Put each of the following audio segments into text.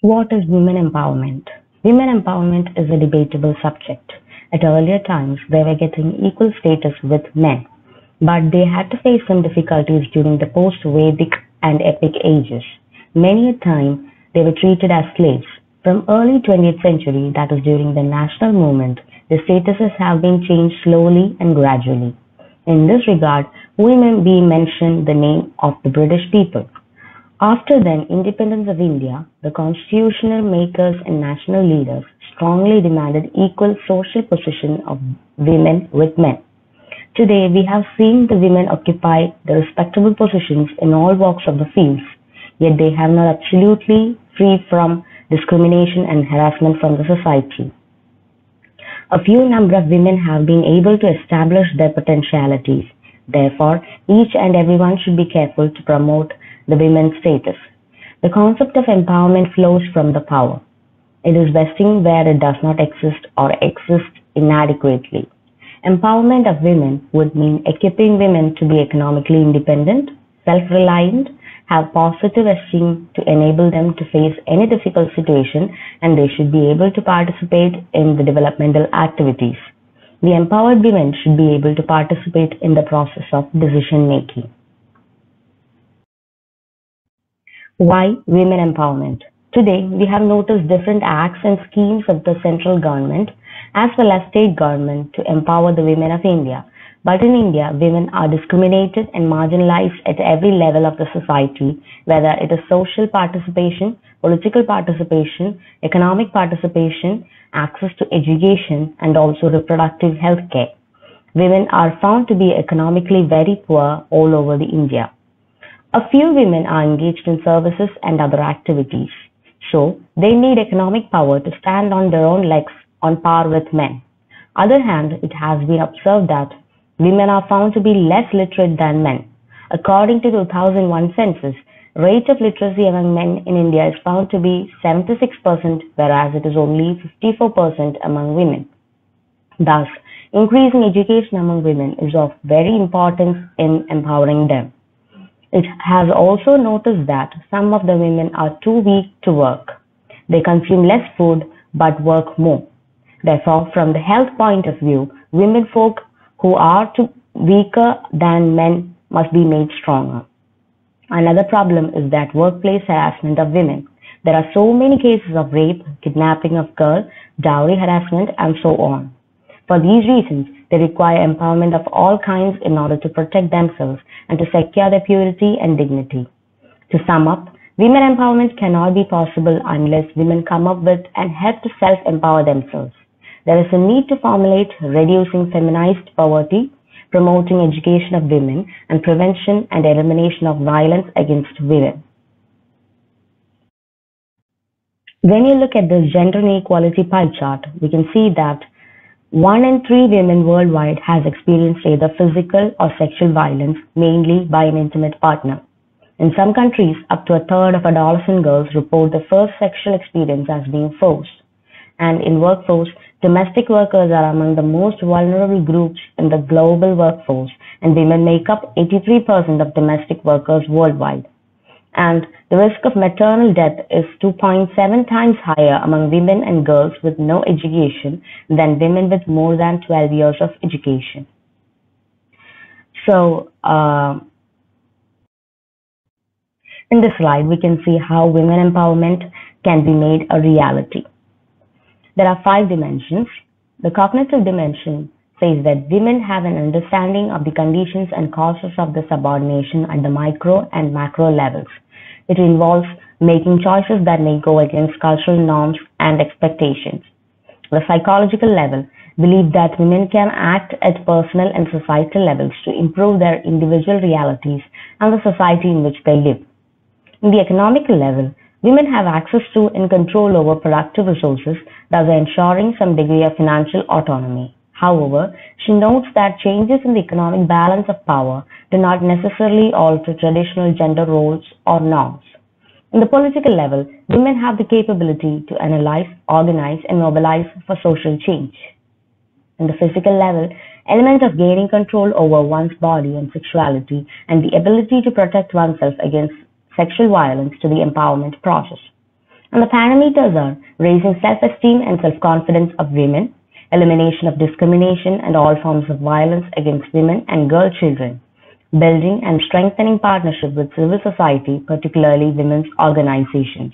What is women empowerment? Women empowerment is a debatable subject. At earlier times, they were getting equal status with men, but they had to face some difficulties during the post-Vedic and epic ages. Many a time, they were treated as slaves. From early 20th century, that is during the national movement, the statuses have been changed slowly and gradually. In this regard, we may be mention the name of the British people. After the independence of India, the constitutional makers and national leaders strongly demanded equal social position of women with men. Today, we have seen the women occupy the respectable positions in all walks of the fields, yet they have not absolutely free from discrimination and harassment from the society. A few number of women have been able to establish their potentialities. Therefore, each and everyone should be careful to promote the women's status. The concept of empowerment flows from the power. It is vesting where it does not exist or exists inadequately. Empowerment of women would mean equipping women to be economically independent, self-reliant, have positive esteem to enable them to face any difficult situation, and they should be able to participate in the developmental activities. The empowered women should be able to participate in the process of decision making. Why women empowerment? Today, we have noticed different acts and schemes of the central government as well as state government to empower the women of India. But in India, women are discriminated and marginalized at every level of the society, whether it is social participation, political participation, economic participation, access to education, and also reproductive health care. Women are found to be economically very poor all over the India. A few women are engaged in services and other activities, so they need economic power to stand on their own legs on par with men. Other hand, it has been observed that women are found to be less literate than men. According to the 2001 census, rate of literacy among men in India is found to be 76%, whereas it is only 54% among women. Thus, increasing education among women is of very importance in empowering them. It has also noticed that some of the women are too weak to work. They consume less food but work more. Therefore, from the health point of view, women folk who are weaker than men must be made stronger. Another problem is that workplace harassment of women. There are so many cases of rape, kidnapping of girls, dowry harassment, and so on. For these reasons, they require empowerment of all kinds in order to protect themselves and to secure their purity and dignity. To sum up, women empowerment cannot be possible unless women come up with and help to self-empower themselves. There is a need to formulate reducing feminized poverty, promoting education of women, and prevention and elimination of violence against women. When you look at this gender inequality pie chart, we can see that 1 in 3 women worldwide has experienced either physical or sexual violence, mainly by an intimate partner. In some countries, up to a third of adolescent girls report the first sexual experience as being forced. And in workforce, domestic workers are among the most vulnerable groups in the global workforce, and women make up 83% of domestic workers worldwide. And the risk of maternal death is 2.7 times higher among women and girls with no education than women with more than 12 years of education. So, in this slide, we can see how women empowerment can be made a reality. There are 5 dimensions. The cognitive dimension says that women have an understanding of the conditions and causes of the subordination at the micro and macro levels. It involves making choices that may go against cultural norms and expectations. The psychological level believe that women can act at personal and societal levels to improve their individual realities and the society in which they live. In the economical level, women have access to and control over productive resources, thus ensuring some degree of financial autonomy. However, she notes that changes in the economic balance of power do not necessarily alter traditional gender roles or norms. In the political level, women have the capability to analyze, organize, and mobilize for social change. In the physical level, elements of gaining control over one's body and sexuality and the ability to protect oneself against sexual violence to the empowerment process. And the parameters are raising self-esteem and self-confidence of women, elimination of discrimination and all forms of violence against women and girl children, building and strengthening partnership with civil society, particularly women's organizations,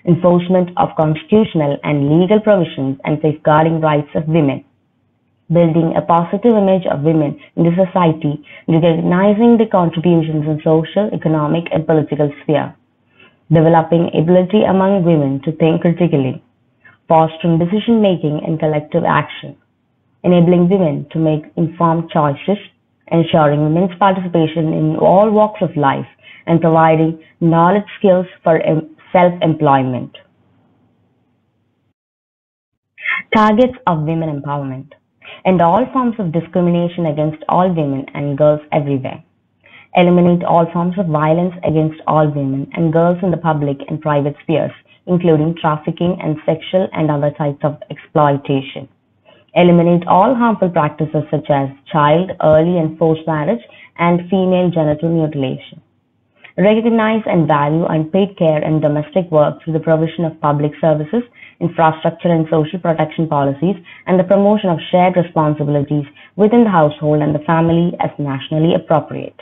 enforcement of constitutional and legal provisions and safeguarding rights of women, building a positive image of women in the society, recognizing the contributions in social, economic, and political sphere, developing ability among women to think critically, fostering decision-making and collective action, enabling women to make informed choices, ensuring women's participation in all walks of life, and providing knowledge skills for self-employment. Targets of women empowerment: end all forms of discrimination against all women and girls everywhere. Eliminate all forms of violence against all women and girls in the public and private spheres, including trafficking and sexual and other types of exploitation. Eliminate all harmful practices such as child, early and forced marriage, and female genital mutilation. Recognize and value unpaid care and domestic work through the provision of public services, infrastructure and social protection policies, and the promotion of shared responsibilities within the household and the family as nationally appropriate.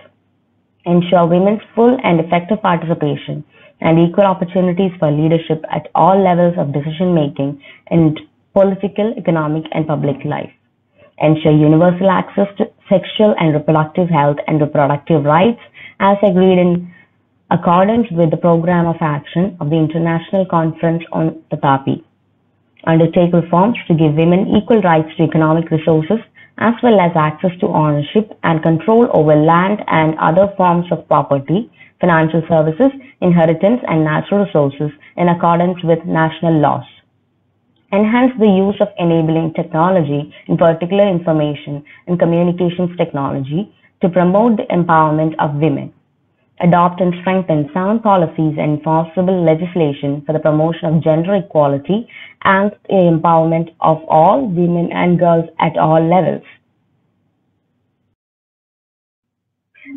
Ensure women's full and effective participation and equal opportunities for leadership at all levels of decision making in political, economic, and public life. Ensure universal access to sexual and reproductive health and reproductive rights as agreed in accordance with the Programme of Action of the International Conference on the TAPI. Undertake reforms to give women equal rights to economic resources as well as access to ownership and control over land and other forms of property, financial services, inheritance, and natural resources in accordance with national laws. Enhance the use of enabling technology, in particular information and communications technology, to promote the empowerment of women. Adopt and strengthen sound policies and enforceable legislation for the promotion of gender equality and the empowerment of all women and girls at all levels.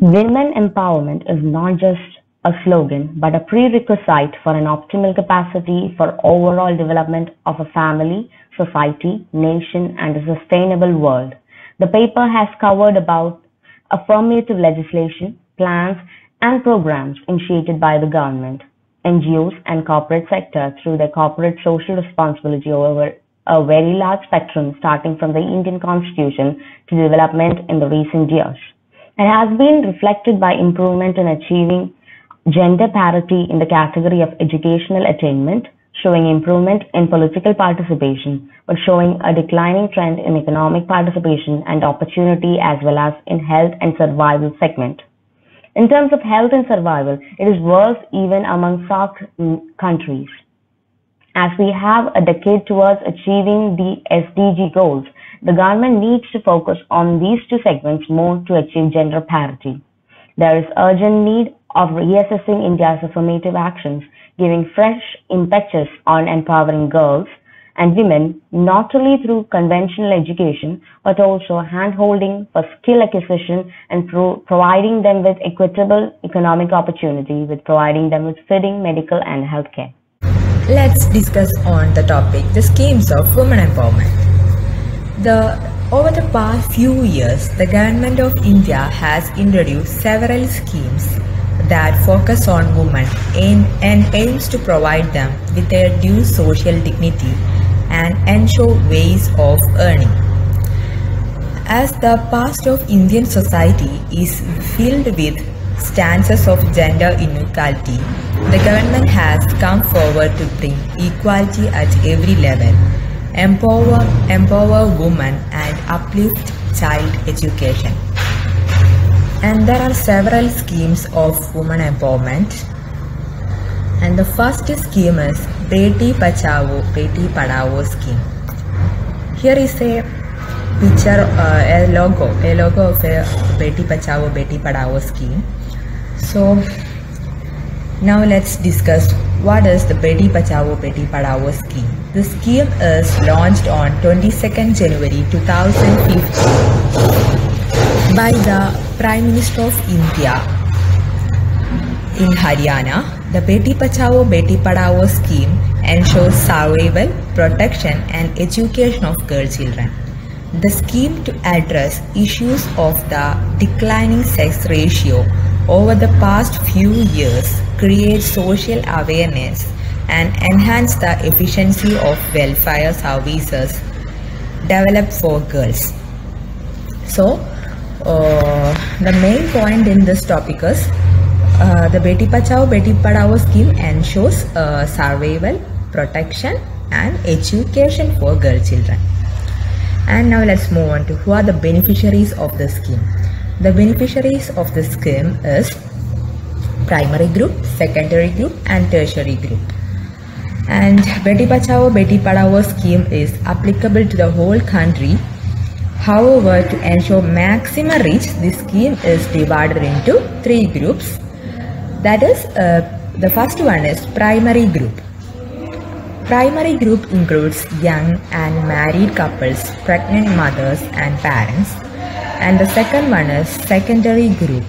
Women empowerment is not just a slogan but a prerequisite for an optimal capacity for overall development of a family, society, nation, and a sustainable world. The paper has covered about affirmative legislation, plans, and programs initiated by the government, NGOs, and corporate sector through their corporate social responsibility over a very large spectrum starting from the Indian Constitution to development in the recent years. It has been reflected by improvement in achieving gender parity in the category of educational attainment, showing improvement in political participation, but showing a declining trend in economic participation and opportunity as well as in health and survival segment. In terms of health and survival, it is worse even among South countries. As we have a decade towards achieving the SDG goals, the government needs to focus on these two segments more to achieve gender parity. There is urgent need of reassessing India's affirmative actions, giving fresh impetus on empowering girls and women not only through conventional education but also hand-holding for skill acquisition and providing them with equitable economic opportunity with providing them with fitting medical and health care. Let's discuss on the topic the schemes of women empowerment. Over the past few years, the Government of India has introduced several schemes that focus on women and aims to provide them with their due social dignity and ensure ways of earning. As the past of Indian society is filled with stances of gender inequality, the government has come forward to bring equality at every level, empower women and uplift child education. And there are several schemes of women empowerment. And the first scheme is Beti Bachao, Beti Padhao scheme. Here is a picture, a logo of a Beti Bachao, Beti Padhao scheme. So now let's discuss what is the Beti Bachao, Beti Padhao scheme. The scheme is launched on 22nd January 2015 by the Prime Minister of India in Haryana. The Beti Bachao Beti Padhao scheme ensures survival, protection and education of girl children. The scheme to address issues of the declining sex ratio over the past few years creates social awareness and enhance the efficiency of welfare services developed for girls. So, the main point in this topic is the Beti Bachao Beti Padhao scheme ensures survival, protection and education for girl children. And now let's move on to who are the beneficiaries of the scheme. The beneficiaries of the scheme is primary group, secondary group and tertiary group. And Beti Bachao Beti Padhao scheme is applicable to the whole country. However, to ensure maximum reach, this scheme is divided into 3 groups. That is, the first one is primary group. Primary group includes young and married couples, pregnant mothers and parents. And the second one is secondary group.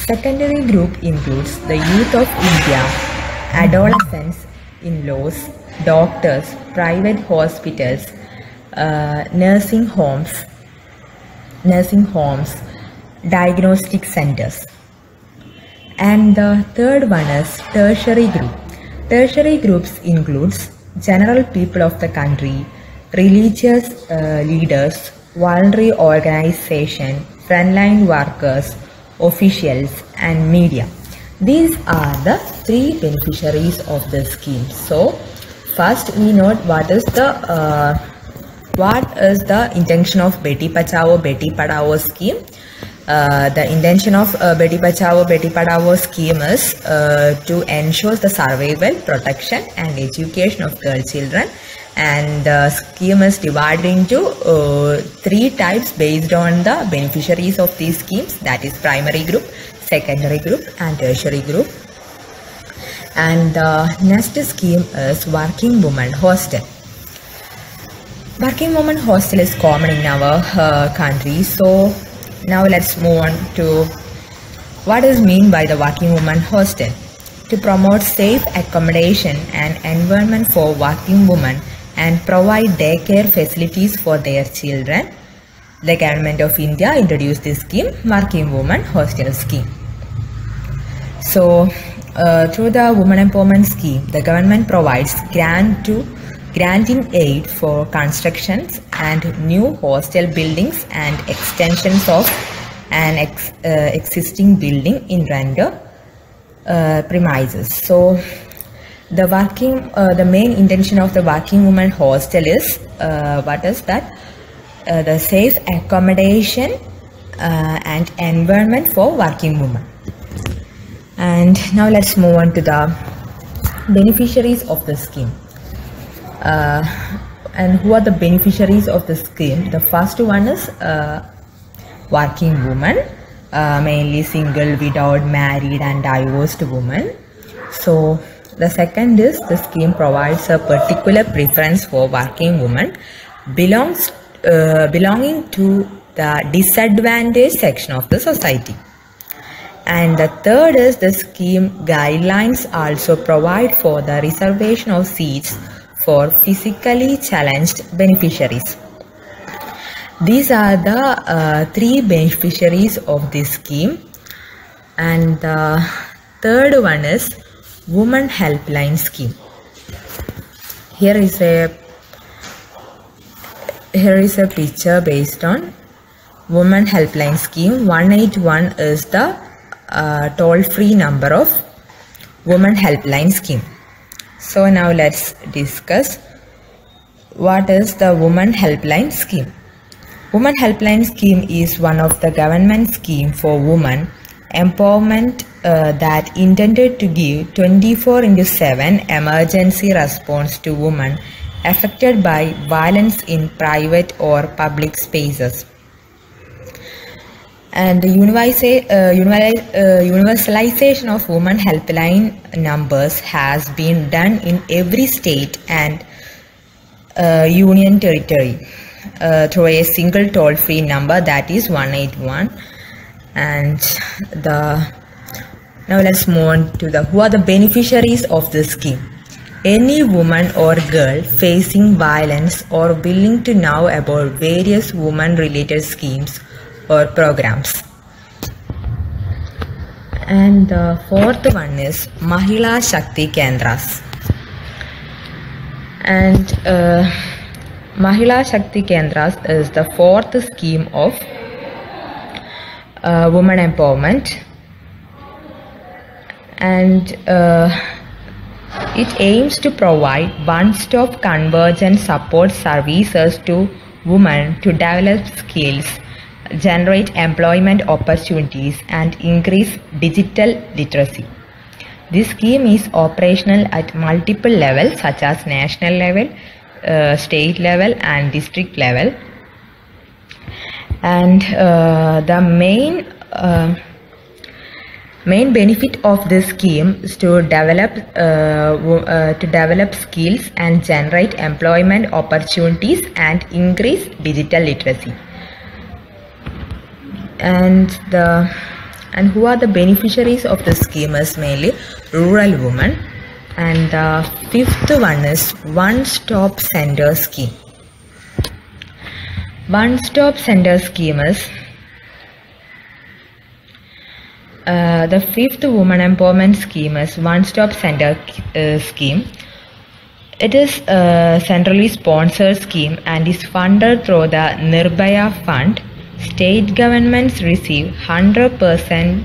Secondary group includes the youth of India, adolescents, in-laws, doctors, private hospitals, nursing homes, diagnostic centers. And the third one is tertiary group. Tertiary groups includes general people of the country, religious leaders, voluntary organization, frontline workers, officials and media. These are the 3 beneficiaries of the scheme. So first we note what is the intention of Beti Bachao Beti Padhao scheme. The intention of Beti Bachao Beti Padhao scheme is to ensure the survival, protection and education of girl children, and the scheme is divided into 3 types based on the beneficiaries of these schemes, that is primary group, secondary group and tertiary group. And the next scheme is working woman hostel. Working woman hostel is common in our country. So now let's move on to what is meant by the working woman hostel. To promote safe accommodation and environment for working women and provide daycare facilities for their children, the Government of India introduced this scheme, Working Woman Hostel Scheme. So through the Women Empowerment Scheme, the government provides granting aid for constructions and new hostel buildings and extensions of an existing building in render premises. So the main intention of the working woman hostel is the safe accommodation and environment for working women. And now let's move on to the beneficiaries of the scheme. And who are the beneficiaries of the scheme? The first one is working woman, mainly single, widowed, married and divorced women. So the second is the scheme provides a particular preference for working women belonging to the disadvantaged section of the society. And the third is the scheme guidelines also provide for the reservation of seats for physically challenged beneficiaries. These are the 3 beneficiaries of this scheme. And the third one is Women Helpline Scheme. Here is a picture based on Women Helpline Scheme. 181 is the toll-free number of Women Helpline Scheme. So now let's discuss what is the Women Helpline Scheme. Women Helpline Scheme is one of the government scheme for women empowerment that intended to give 24/7 emergency response to women affected by violence in private or public spaces. And the universalization of women helpline numbers has been done in every state and union territory through a single toll-free number, that is 181. And the Now let's move on to who are the beneficiaries of this scheme. Any woman or girl facing violence or willing to know about various women-related schemes or programs. And the fourth one is Mahila Shakti Kendras. And Mahila Shakti Kendras is the fourth scheme of women empowerment, and it aims to provide one-stop convergent support services to women to develop skills, generate employment opportunities, and increase digital literacy. This scheme is operational at multiple levels such as national level, state level, and district level. And the main benefit of this scheme is to develop skills and generate employment opportunities and increase digital literacy. And who are the beneficiaries of the scheme is mainly rural women. And the fifth one is One-Stop Center Scheme. One-Stop Center Scheme is the fifth women empowerment scheme is One-Stop Center Scheme. It is a centrally sponsored scheme and is funded through the Nirbhaya Fund. State governments receive 100%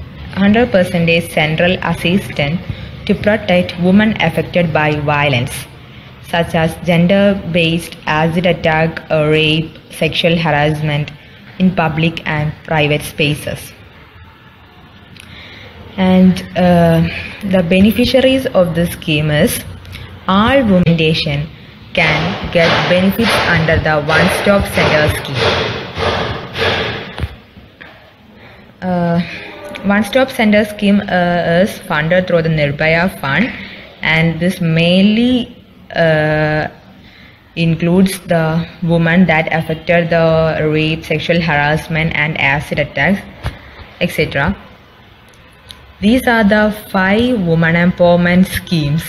central assistance to protect women affected by violence, such as gender-based acid attack, rape, sexual harassment in public and private spaces. And the beneficiaries of this scheme is all women nation can get benefits under the One-Stop Center scheme. One-Stop Center scheme is funded through the Nirbhaya Fund, and this mainly includes the women that affected the rape, sexual harassment, and acid attacks, etc. These are the 5 women empowerment schemes